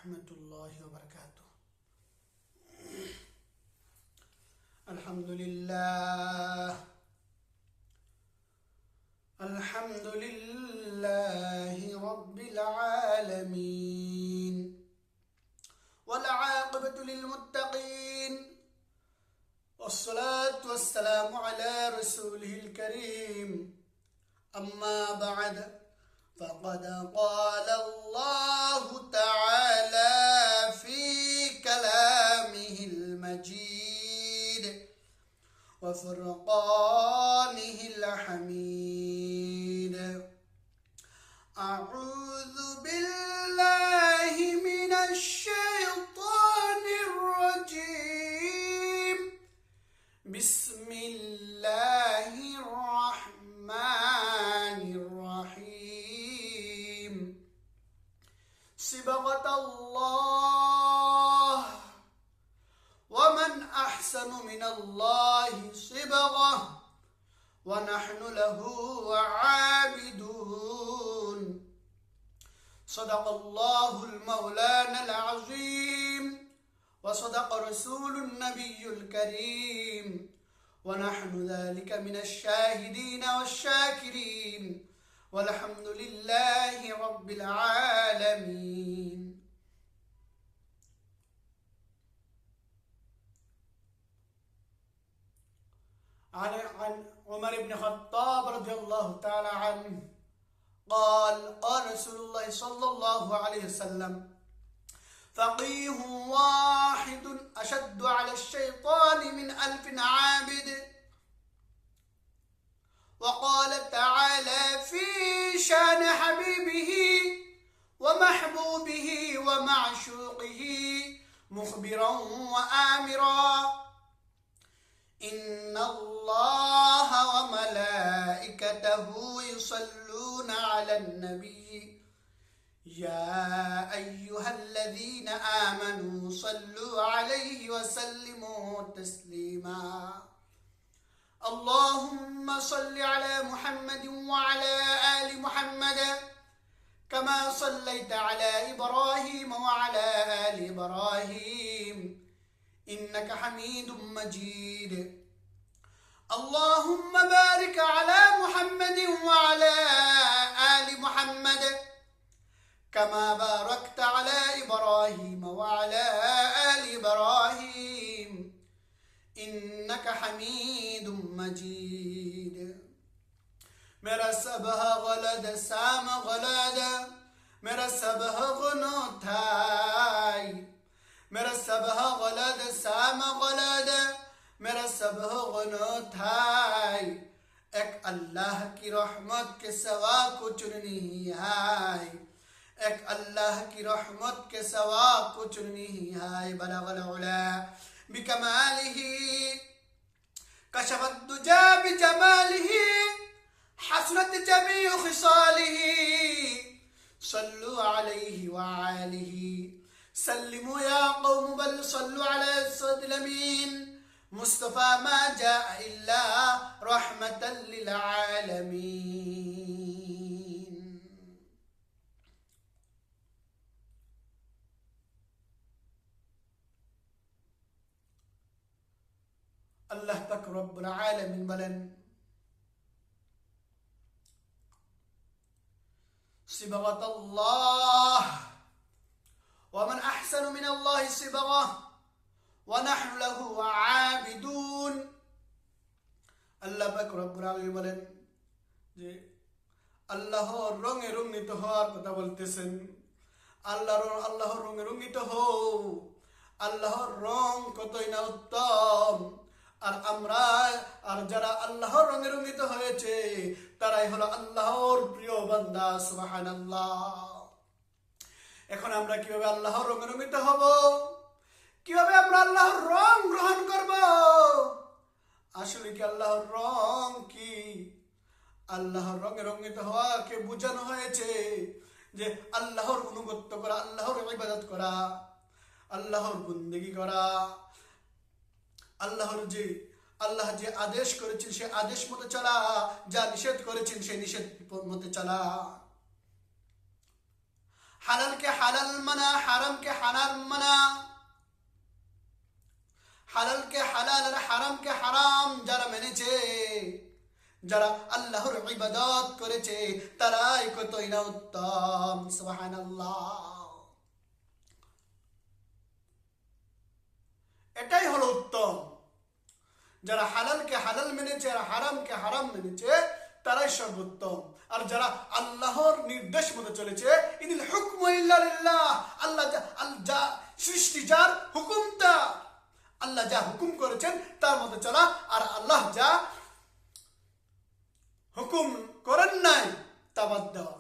রহমতুল্লাহি ওয়া বারাকাতুহু। আলহামদুলিল্লাহি রাব্বিল আলামিন ওয়াল আকিবাতু লিল মুত্তাকিন والصلاة والسلام على رسوله الكريم أما بعد فقد قال الله تعالى في كلامه المجيد وفرقانه الحميد أعوذ بالله من الشيطان الرجيم بسم الله الرحمن الرحيم صبغة الله ومن أحسن من الله صبغة ونحن له عابدون صدق الله المولانا العظيم وصدق رسول النبي الكريم ونحن ذلك من الشاهدين والشاكرين والحمد لله رب العالمين. عن عمر بن الخطاب رضي الله تعالى عنه قال رسول الله صلى الله عليه وسلم فقيه واحد أشد على الشيطان من 1000 عابد. وقال تعالى في شان حبيبه ومحبوبه ومعشوقه مخبرا وآمرا إن الله وملائكته يصلون على النبي يا أيها الذين آمنوا صلوا عليه وسلموا تسليما. اللهم صل على محمد وعلى آل محمد كما صليت على إبراهيم وعلى آل إبراهيم إنك حميد مجيد. اللهم بارك على محمد وعلى آل محمد كما باركت على إبراهيم وعلى آل إبراهيم إنك حميد مجيد. मेरा सबह गलद साम गलद मेरा सबह गुनो थाई मेरा सबह गलद साम गलद मेरा सबह गुनो थाई एक अल्लाह की रहमत के सिवा कुछ नहीं है एक अल्लाह की रहमत के सिवा कुछ नहीं है. बलगल उला बिकमालिही कशफत दुजा बिजमालिही हसनत जमीउ खिसालिही सल्लु अलैहि व आलिही सल्लिमु या कौम बल सल्लु अला सद्दिल अमीन मुस्तफा मा जा इल्ला रहमतल लिल आलमीन. अल्लाह तक रब्बुल आलमीन बलन صبغة الله ومن أحسن من الله صبغة ونحن له عابدون. আল্লাহ পাক রব্বুল আলামিন বলেন যে আল্লাহর রঙে রঙিত হওয়ার কথা বলতেছেন. আল্লাহর রঙে রঙিত হও. আল্লাহর রং কতই না উত্তম. আর যারা আল্লাহর রঙে রঙিত হয়েছে তারাই হলো আল্লাহর প্রিয় বান্দা. সুবহানাল্লাহ. এখন আমরা কিভাবে আল্লাহর রঙে রঙিত হব, কিভাবে আমরা আল্লাহর রং গ্রহণ করব? আসলে কি আল্লাহর রং কি? আল্লাহর রঙে রঙিত হওয়াকে বোঝানো হয়েছে যে আল্লাহর অনুগত্য করা, আল্লাহর ইবাদত করা, আল্লাহর বন্দেগী করা, আল্লাহ যে আদেশ করেছেন সে আদেশ মতো চলা, যা নিষেধ করেছেন সে নিষেধ মতো চলা। হালালকে হালাল মানা, হারামকে হারাম মানা, হালালকে হালাল আর হারামকে হারাম যারা মেনেছে, যারা আল্লাহর ইবাদত করেছে, তারাই কতই না উত্তম। সুবহানাল্লাহ। এটাই হলো উত্তম। যারা হালালকে হালাল মেনেছে আর হারামকে হারাম মেনেছে, তারাই সর্বোত্তম। আর যারা আল্লাহর নির্দেশ মতো চলেছে, ইনিল হুকমু ইল্লা লিল্লাহ, আল্লাহ যা সৃষ্টি, যার হুকুমটা, আল্লাহ যা হুকুম করেছেন তার মতো চলা, আর আল্লাহ যা হুকুম করেন নাই তা বাদ দেওয়া,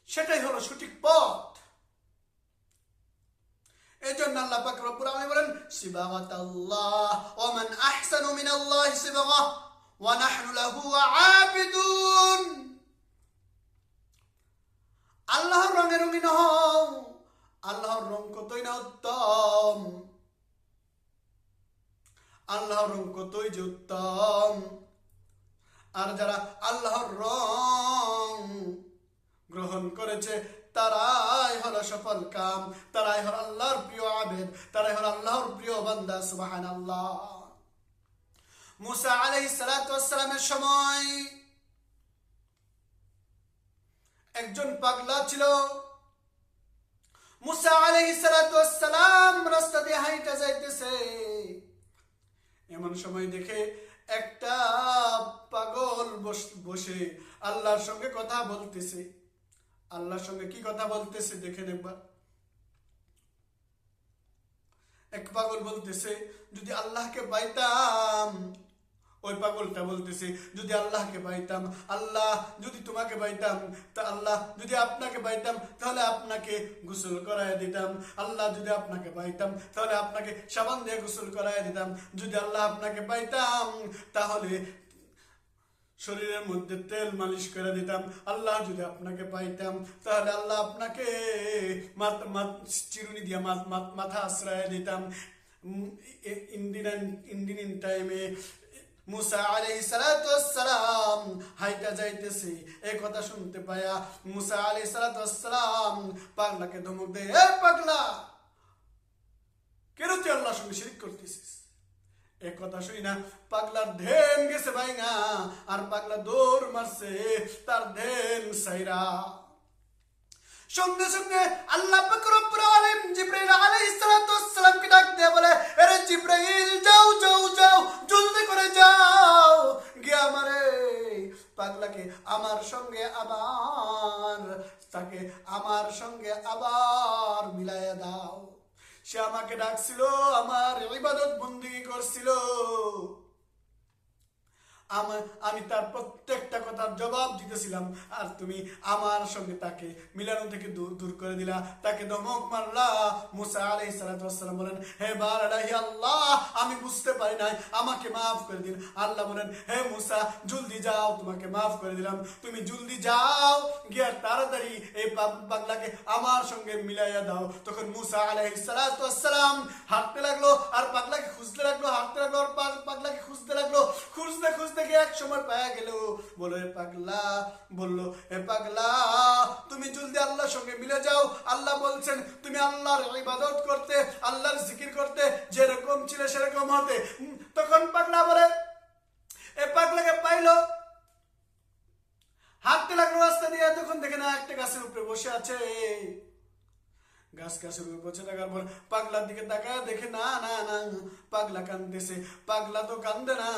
সেটাই হলো সঠিক পথ। এই জন্য আল্লাহ পাক রব্বুল আলামিন বলেন, সিবাগাতাল্লাহ ওয়া মান আহসানু মিনাল্লাহি সিবাগা ওয়া নাহনু লাহু আবিদুন। আল্লাহর রঙে রঙিন হও, আল্লাহর রং কতই না উত্তম, আল্লাহর রং কতই যে উত্তম। আর যারা আল্লাহর রং গ্রহণ করেছে, তারাই হলো সফল কাম, তারাই হলো আল্লাহর প্রিয় আবেদ, তারাই হলো আল্লাহর প্রিয় বান্দা। সুবহানাল্লাহ। মুসা আলাইহিস সালাতু ওয়াস সালামের সময় একজন পাগলা ছিল। মুসা আলাইহিস সালাতু ওয়াস সালাম রাস্তা দিয়ে হাঁইটা যাইতেছে, এমন সময় দেখে একটা পাগল বসে আল্লাহর সঙ্গে কথা বলতেছে। আল্লাহর সঙ্গে কি কথা বলতেছে দেখেন একবার। এক পাগল বলতেছে, যদি আল্লাহকে পাইতাম, ওই পাগলটা বলতেছে, যদি আল্লাহকে পাইতাম, আল্লাহ যদি তোমাকে পাইতাম, তা আল্লাহ যদি আপনাকে পাইতাম তাহলে আপনাকে গোসল করায় দিতাম, আল্লাহ যদি আপনাকে পাইতাম তাহলে আপনাকে সাবান দিয়ে গোসল করায় দিতাম, যদি আল্লাহ আপনাকে পাইতাম তাহলে শরীরের মধ্যে তেল মালিশ করে দিতাম, আল্লাহ যদি আপনাকে পাইতাম তাহলে আল্লাহ আপনাকে চিরুনি দিয়ে মাথা আশ্রয় দিতাম। ইন্ডিয়ান টাইমে মুসা আলাইহিস সালাতু ওয়াস সালাম হাইটা যাইতেছে, এই কথা শুনতে পায়া মুসা আলাইহিস সালাতু ওয়াস সালাম পাগলাকে ধমক দেয়, এ পাগলা, কেন তুই আল্লাহর সঙ্গে শিরক করতেছিস? এক কথা শুই না পাগলার ধ্যান গেছে ভাইঙা, আর পাগলা দৌড় মারছে তার ধ্যান সাইরা। সঙ্গে সঙ্গে আল্লাহ পাক রব্বুল আলামিন জিবরাইল আলাইহিস সালাতু ওয়াস সালামকে ডাক দিয়ে বলে, আরে জিবরাইল, যাও যাও যাও, জলদি করে যাও, গিয়ে আমারে পাগলাকে আমার সঙ্গে আবার মিলাইয়া দাও। সে আমাকে ডাকছিল, আমার ইবাদত বন্দেগী করছিল, আমি তার প্রত্যেকটা কথার জবাব দিতেছিলাম, আর তুমি আমার সঙ্গে তাকে মিলানো থেকে দূর করে দিলা, তাকে ধমক মারলা। মুসা আলাইহিস সালাতু ওয়াস সালাম বলেন, হে বারলাহি আল্লাহ, আমি বুঝতে পারি নাই, আমাকে মাফ করে দিন। আল্লাহ বলেন, হে মুসা, জলদি যাও, তোমাকে মাফ করে দিলাম, তুমি জলদি যাও, গিয়ে তাড়াতাড়ি এই পাগলাকে আমার সঙ্গে মিলাইয়া দাও। তখন মুসা আলাইহিস সালাতু ওয়াস সালাম হাঁটতে লাগলো, আর পাগলাকে খুঁজতে লাগলো, হাঁটতে লাগলো, আর পাগলাকে খুঁজতে লাগলো। খুঁজতে খুঁজতে গিয়ে এক সময় পাওয়া গেল। বললো, হে পাগলা, তুমি জলদি আল্লাহর সঙ্গে মিলে যাও। আল্লাহ বলছেন তুমি আল্লাহর ইবাদত করতে, আল্লাহর জিকির করতে যেরকম ছিলে সেরকম হতে। তখন পাগলা বলে, এ পাগলাকে পাইলো, হাঁটতে লাগলো রাস্তা দিয়ে, তখন দেখে না একটা গাছের উপরে বসে আছে। গাছের উপরে বসে থাকার পর পাগলার দিকে তাকায় দেখে না না না, পাগলা কাঁদতেছে। পাগলা তো কান্দে না,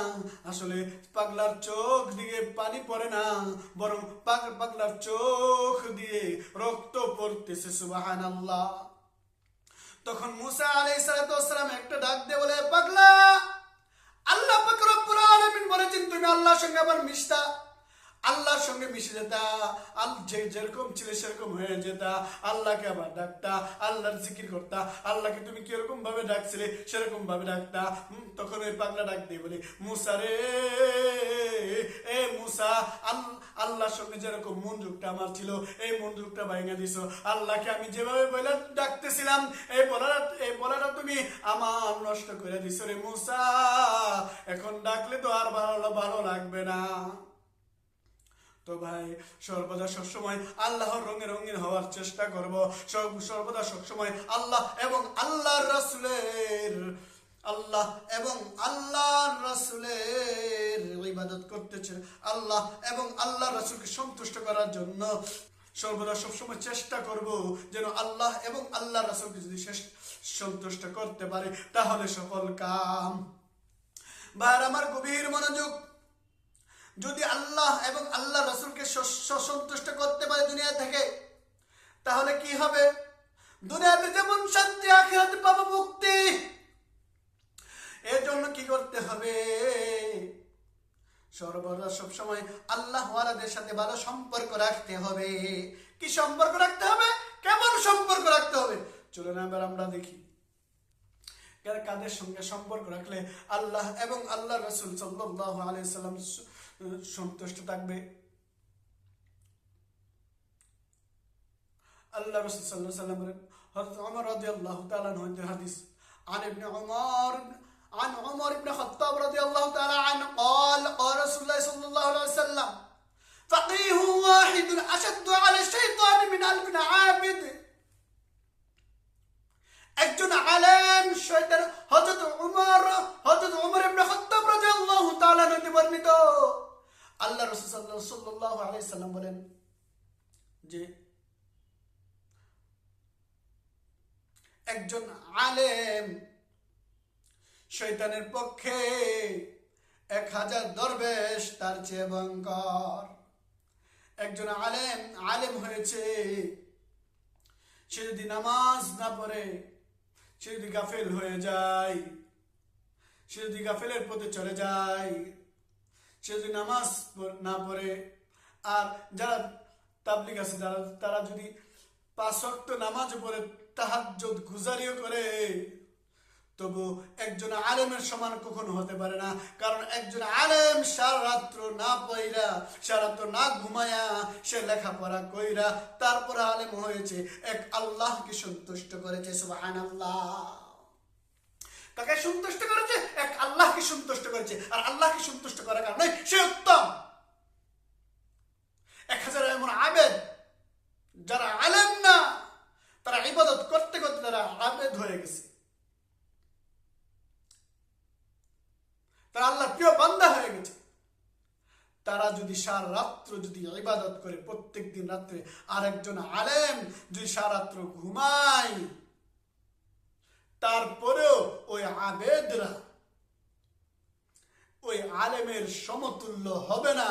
আসলে পাগলার চোখ দিয়ে পানি পড়ে না, বরং পাগলার চোখ দিয়ে রক্ত পড়তেছে। সুবহানাল্লাহ। তখন মুসা আলাইহিস সালাতু ওয়াস সালাম একটা ডাক দিয়ে বলে, পাগলা, আল্লাহ পাক রব্বুল আলামিন বলেছেন তুমি আল্লাহর সঙ্গে আবার মিশতা, আল্লাহর সঙ্গে মিশে যেতা, যেরকম ছিল সেরকম হয়ে যেতা, আল্লাহকে আবার ডাকতা, আল্লাহর জিকির করতা, আল্লাহকে তুমি কিরকম ভাবে ডাকছিলে সেরকম ভাবে ডাকতা। তখন ওই পাগলা ডাক দিয়ে বলে, মুসা রে, এ মুসা, আল্লাহর সঙ্গে যেরকম মনোযোগটা আমার ছিল, এই মনোযোগটা ভাঙা দিছো। আল্লাহকে আমি যেভাবে বলে ডাকতেছিলাম, এই বলাটা তুমি আমার নষ্ট করে দিছো রে মুসা, এখন ডাকলে তো আর ভালো লাগবে না। তো ভাই সর্বদা সবসময় আল্লাহর রঙে রঙিন হওয়ার চেষ্টা করব, সর্বদা সবসময় আল্লাহ এবং আল্লাহর রাসূলের ইবাদত করতেছে, আল্লাহ এবং আল্লাহ রাসূলকে সন্তুষ্ট করার জন্য সর্বদা সবসময় চেষ্টা করব যেন আল্লাহ এবং আল্লাহ রাসূলকে যদি সন্তুষ্ট করতে পারে তাহলে সকল কাম। ভাইরা আমার গভীর মনোযোগ, যদি আল্লাহ এবং আল্লাহ রাসূলকে সন্তুষ্ট করতে পারে দুনিয়া থেকে, তাহলে কি হবে? দুনিয়াতে যেমন শান্তি, আখিরাতে পাবো মুক্তি। এর জন্য কি করতে হবে? সর্বদা সবসময় আল্লাহ ওয়ালাদের সাথে ভালো সম্পর্ক রাখতে হবে। কি সম্পর্ক রাখতে হবে? কেমন সম্পর্ক রাখতে হবে? চলুন এবার আমরা দেখি কাদের সঙ্গে সম্পর্ক রাখলে আল্লাহ এবং আল্লাহ রাসূল সাল্লাল্লাহু আলাইহি সাল্লাম সন্তুষ্ট থাকবে। আল্লাহ রাসূল সাল্লাল্লাহু আলাইহি সাল্লাম বলেন, হযরত ওমর রাদিয়াল্লাহু তাআলা আনহু হাদিস, عن عمر بن الخطاب رضي الله تعالى عنه قال قال رسول الله صلى الله عليه وسلم فقيه واحد أشد على الشيطان من 1000 عابد। একজন আলেম শয়তান হযরত ওমর ইবনে খাত্তাব রাদিয়াল্লাহু তাআলা হতে বর্ণিত, আল্লাহ রাসূল সাল্লাল্লাহু আলাইহি সাল্লাম বলেন যে একজন আলেম শয়তানের পক্ষে 1000 দরবেশ তার চেয়ে ভয়ঙ্কর। একজন আলেম হয়েছে, সে যদি নামাজ না পড়ে, সে যদি গাফেল হয়ে যায়, সে যদি গাফেলের পথে চলে যায়, সে যদি নামাজ না পড়ে, আর যারা তাবলীগ আছে তারা যদি 5 ওয়াক্ত নামাজ পড়ে তাহাজ্জুদ গুজারিও করে, তবু একজন আলেমের সমান কখনো হতে পারে না। কারণ একজন আলেম সারা রাত্র না পড়া, সারা রাত্র না ঘুমায়া, সে লেখাপড়া কইরা তারপরে আলেম হয়েছে, এক আল্লাহকে সন্তুষ্ট করেছে। সুবহানাল্লাহ। কাকে সন্তুষ্ট করেছে? এক আল্লাহকে সন্তুষ্ট করেছে। আর আল্লাহকে সন্তুষ্ট করার কারণে সে উত্তম। 1000 এমন আবেদ যারা আলেম না, তারা ইবাদত করতে করতে তারা আবেদ হয়ে গেছে, তারা আল্লাহর প্রিয় বান্দা হয়ে গেছে। তারা যদি সারা রাত্র যদি ইবাদত করে প্রত্যেক দিন রাত্রে, আর একজন আলেম যদি সারা রাত্র ঘুমায়, তারপরেও ওই আবেদরা ওই আলেমের সমতুল্য হবে না।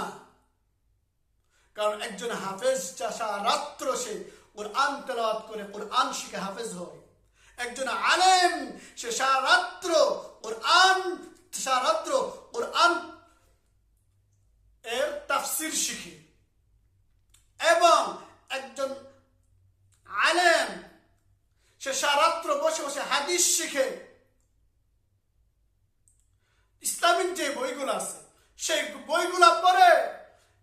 কারণ একজন হাফেজ সারা রাত্র সে কুরআন তেলাওয়াত করে কুরআন শিখে হাফেজ হয়। একজন আলেম সে সারা রাত্র কুরআন এর তাফসীর শিখে, এবং একজন আলেম সে সারা রাত্র বসে বসে হাদিস শিখে। ইসলামিক যে বইগুলো আছে সেই বইগুলা পড়ে,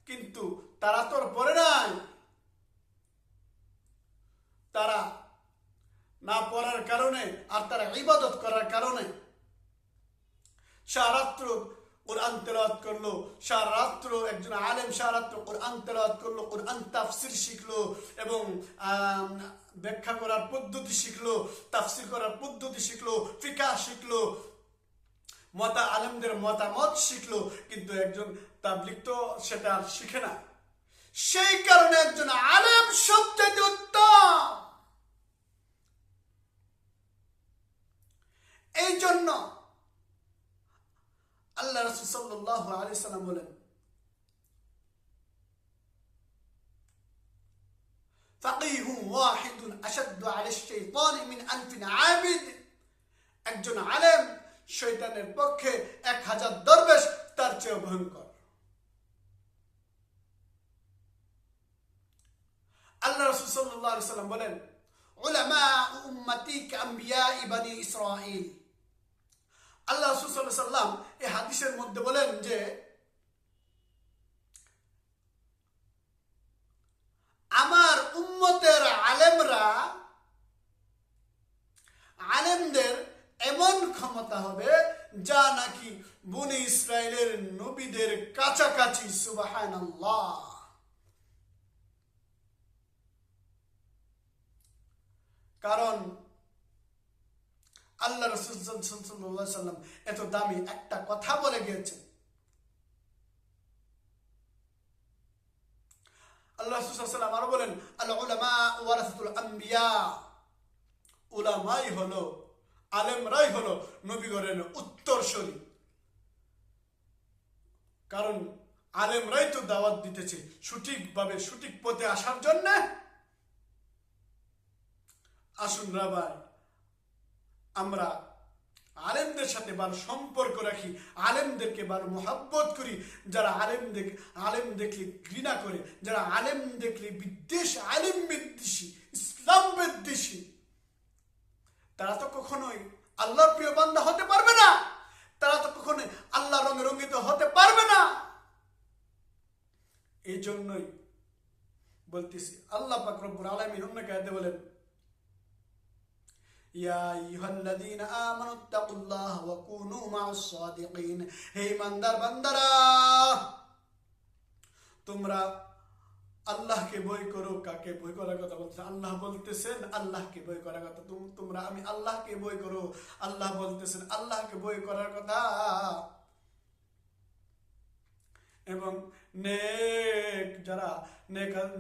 কিন্তু তারা তো পড়ে নাই। তারা না পড়ার কারণে আর তারা ইবাদত করার কারণে সারা রাত্র কুরআন তেলাওয়াত করলো, সারা রাত্র একজন আলেম সারা রাত্র কুরআন তেলাওয়াত করলো, কুরআন তাফসীর শিখলো, এবং ব্যাখ্যা করার পদ্ধতি শিখলো, তাফসীর করার পদ্ধতি শিখলো, ফিকহ শিখলো, আলেমদের মতামত শিখলো, কিন্তু একজন তাবলীগ তো সেটা আর শিখে না। সেই কারণে একজন আলেম সবচেয়ে উত্তম। এই জন্য আল্লাহ রাসূল সাল্লাল্লাহু আলাইহি সাল্লাম বলেন, ফাকিহু ওয়াহিদুন আশাদ্দু আলা শাইতান মিন 1000 আবিদ। একজন আলেম শয়তানের পক্ষে 1000 দরবেশ তার চেয়ে ভয়ঙ্কর। আল্লাহ রাসূল সাল্লাল্লাহু আলাইহি সাল্লাম বলেন, উলামা উম্মতি কাআম্বিয়া বনি ইসরাঈল। আল্লাহ রাসূল সাল্লাল্লাহু আলাইহি সাল্লাম এই হাদিসের মধ্যে বলেন যে আমার উম্মতের আলেমদের এমন ক্ষমতা হবে যা নাকি বনি ইসরাইলের নবীদের কাছাকাছি। সুবহানাল্লাহ। কারণ আল্লাহ রাসূল সাল্লাল্লাহু আলাইহি সাল্লাম এত দামি একটা কথা বলে গিয়েছেন। আল্লাহ রাসূল সাল্লাল্লাহু আলাইহি সাল্লাম আরো বলেন, আল উলামা ওয়ারাসাতুল আম্বিয়া, উলামাই হলো, আলেমরাই হলো নবীগণের উত্তরসূরি। কারণ আলেমরাই তো দাওয়াত দিতেছে সঠিকভাবে সঠিক পথে আসার জন্য। আসুন না ভাই, আমরা আলেমদের সাথে ভালো সম্পর্ক রাখি, আলেমদেরকে ভালো মোহাব্বত করি। যারা আলেম দেখলে ঘৃণা করে, যারা আলেম দেখলে বিদ্বেষ, আলেম বিদ্বেষী, ইসলাম বিদ্বেষী, তারা তো কখনোই আল্লাহর প্রিয় বান্দা হতে পারবে না, তারা তো কখনোই আল্লাহ রঙে রঙিত হতে পারবে না। এই জন্যই বলতেছি, আল্লাহ পাক রব্বুল আলামিন অন্য আয়াতে বলেন, ইয়া আইয়ুহাল্লাযীনা আমানুত্তাকুল্লাহ ওয়া কুনু মা'আস সাদিকিন, হে ইমানদার বান্দারা, তোমরা আল্লাহকে ভয় করো। কাকে ভয় করার কথা বলতেছেন? আল্লাহ বলতেছেন আল্লাহকে ভয় করার কথা। তোমরা আমি আল্লাহকে ভয় করো, আল্লাহ বলতেছেন আল্লাহকে ভয় করার কথা। এবং যারা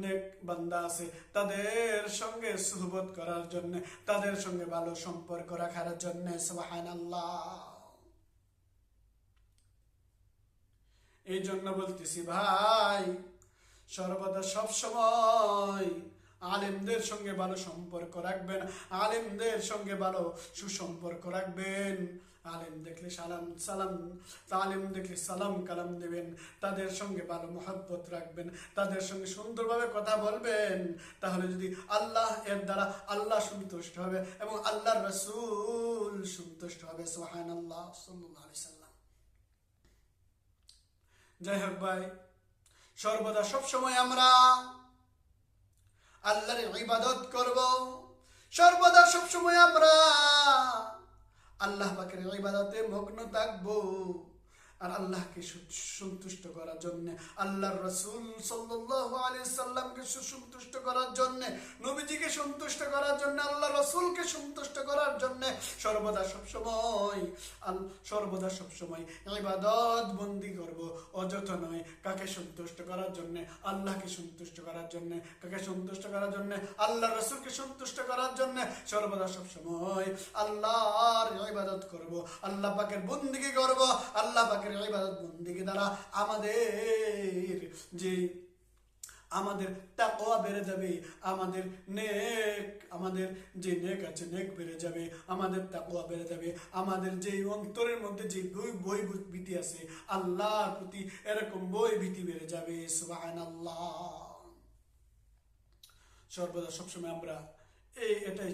নেক বান্দা আছে তাদের সঙ্গে সুহবত করার জন্য, তাদের সঙ্গে ভালো সম্পর্ক রাখার জন্য। সুবহানাল্লাহ। এই জন্য বলতেছি ভাই, সর্বদা সব সময় আলেমদের সঙ্গে ভালো সম্পর্ক রাখবেন, আলেমদের সঙ্গে ভালো সুসম্পর্ক রাখবেন। আলেম দেখলে সালাম, আলেম দেখলে সালাম কালাম দেবেন, তাদের সঙ্গে ভালো মহব্বত রাখবেন, তাদের সঙ্গে সুন্দরভাবে কথা বলবেন। তাহলে যদি আল্লাহ, এর দ্বারা আল্লাহ সন্তুষ্ট হবে এবং আল্লাহর রাসূল সন্তুষ্ট হবে। সুবহানাল্লাহ, সাল্লাল্লাহু আলাইহি সাল্লাম। যাই হোক ভাই, সর্বদা সবসময় আমরা আল্লাহর ইবাদত করব, সর্বদা সবসময় আমরা আল্লাহ পাকের ইবাদতে মগ্ন থাকবো। আর আল্লাহকে সন্তুষ্ট করার জন্য, আল্লাহর রাসূল সাল্লাল্লাহু আলাইহি সাল্লামকে সন্তুষ্ট করার জন্য, নবীজিকে সন্তুষ্ট করার জন্য, আল্লাহর রাসূলকে সন্তুষ্ট করার জন্য সর্বদা সবসময় ইবাদত বন্দি করব। অযথা নয়, কাকে সন্তুষ্ট করার জন্য? আল্লাহকে সন্তুষ্ট করার জন্য। কাকে সন্তুষ্ট করার জন্য? আল্লাহর রাসূলকে সন্তুষ্ট করার জন্য। সর্বদা সবসময় আল্লাহর ইবাদত করব, আল্লাহ পাকের বন্দেগী করব। আল্লাহ পাকের ইবাদত বন্দেগী দ্বারা আমাদের তাকওয়া বেড়ে যাবে, আমাদের যে নেক আছে নেক বেড়ে যাবে, আমাদের তাকওয়া বেড়ে যাবে, আমাদের যে অন্তরের মধ্যে যে ভয় ভীতি আছে আল্লাহর প্রতি, এরকম ভয় ভীতি বেড়ে যাবে। সুবহানাল্লাহ। সর্বদা সবসময় আমরা এটাই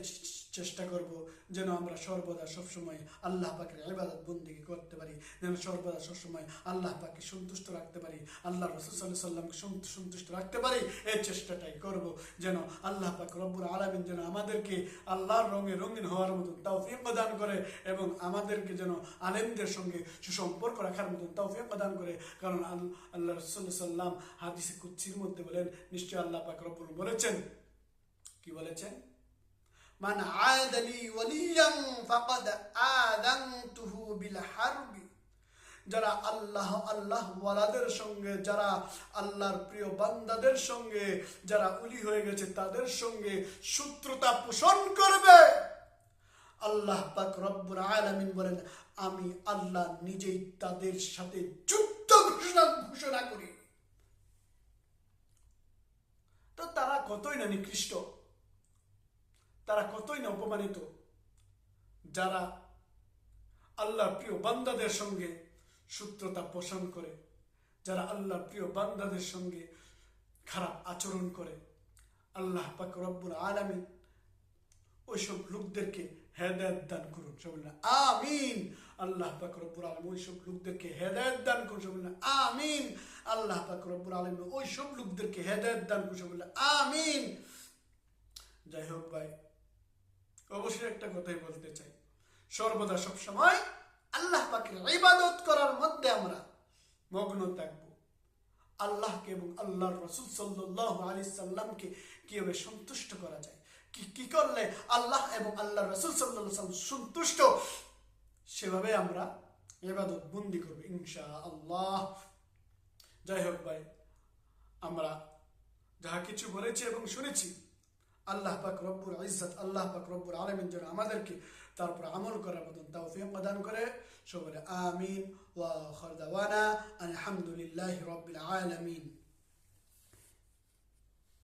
চেষ্টা করব, যেন আমরা সর্বদা সবসময় আল্লাহ পাকের ইবাদত বন্দেগী করতে পারি, যেন সর্বদা সবসময় আল্লাহ পাককে সন্তুষ্ট রাখতে পারি, আল্লাহ রাসূল সাল্লাল্লাহু আলাইহি সাল্লামকে সন্তুষ্ট রাখতে পারি। এই চেষ্টাটাই করব, যেন আল্লাহ পাক রব্বুল আলামিন যেন আমাদেরকে আল্লাহর রঙে রঙিন হওয়ার মতন তৌফিক প্রদান করে, এবং আমাদেরকে যেন আলেমদের সঙ্গে সুসম্পর্ক রাখার মতন তৌফিক প্রদান করে। কারণ আল্লাহ রাসূল সাল্লাল্লাহু আলাইহি সাল্লাম হাদিসে কুদসির মধ্যে বলেন, নিশ্চয় আল্লাহ পাক রব্বুল বলেছেন, কি বলেছেন? মান আদালি ওয়ালিয়ান ফাকাদ আযানতুহু বিল হারবি। যারা আল্লাহ ওয়ালাদের সঙ্গে, যারা আল্লাহর প্রিয় বান্দাদের সঙ্গে যারা উলি হয়ে গেছে তাদের সঙ্গে শত্রুতা পোষণ করবে, আল্লাহ পাক রব্বুল আলামিন বলেন, আমি আল্লাহ নিজেই তাদের সাথে যুদ্ধ ঘোষণা করি। তো তারা কতই না নিকৃষ্ট, তারা কতই না অপমানিত, যারা আল্লাহর প্রিয় বান্দাদের সঙ্গে শত্রুতা পোষণ করে, যারা আল্লাহর প্রিয় বান্দাদের সঙ্গে খারাপ আচরণ করে। আল্লাহ পাক রব্বুল আলামিন ওইসব লোকদেরকে হেদায়েত দান করুন। সবাই বলেন আমিন। আল্লাহ পাক রব্বুল আলামিন ওইসব লোকদেরকে হেদায়েত দান করুন। সবাই বলেন আমিন। আল্লাহ পাক রব্বুল আলামিন ওইসব লোকদেরকে হেদায়েত দান করুন। সবাই বলেন আমিন। যাই হোক ভাই, অবশ্যই একটা কথাই বলতে চাই, সর্বদা সবসময় আল্লাহ পাকের ইবাদত করার মধ্যে আমরা মগ্ন থাকব। আল্লাহকে এবং আল্লাহর রাসূল সাল্লাল্লাহু আলাইহি সাল্লামকে কিভাবে সন্তুষ্ট করা যায়, কি করলে আল্লাহ এবং আল্লাহ রাসূল সাল্লাল্লাহু আলাইহি ওয়াসাল্লাম সন্তুষ্ট, সেভাবে আমরা ইবাদত বন্দি করব ইনশাআল্লাহ। যাই হোক ভাই, আমরা যাহা কিছু বলেছি এবং শুনেছি, আল্লাহ পাক রব্বুল ইজ্জত, আল্লাহ পাক রব্বুল আলামিন যেন আমাদেরকে তারপর আমল করার মতন তৌফিক প্রদান করে। সকলে আমিন। ওয়া আখির দাওয়ানা আলহামদুলিল্লাহি রাব্বিল আলামিন।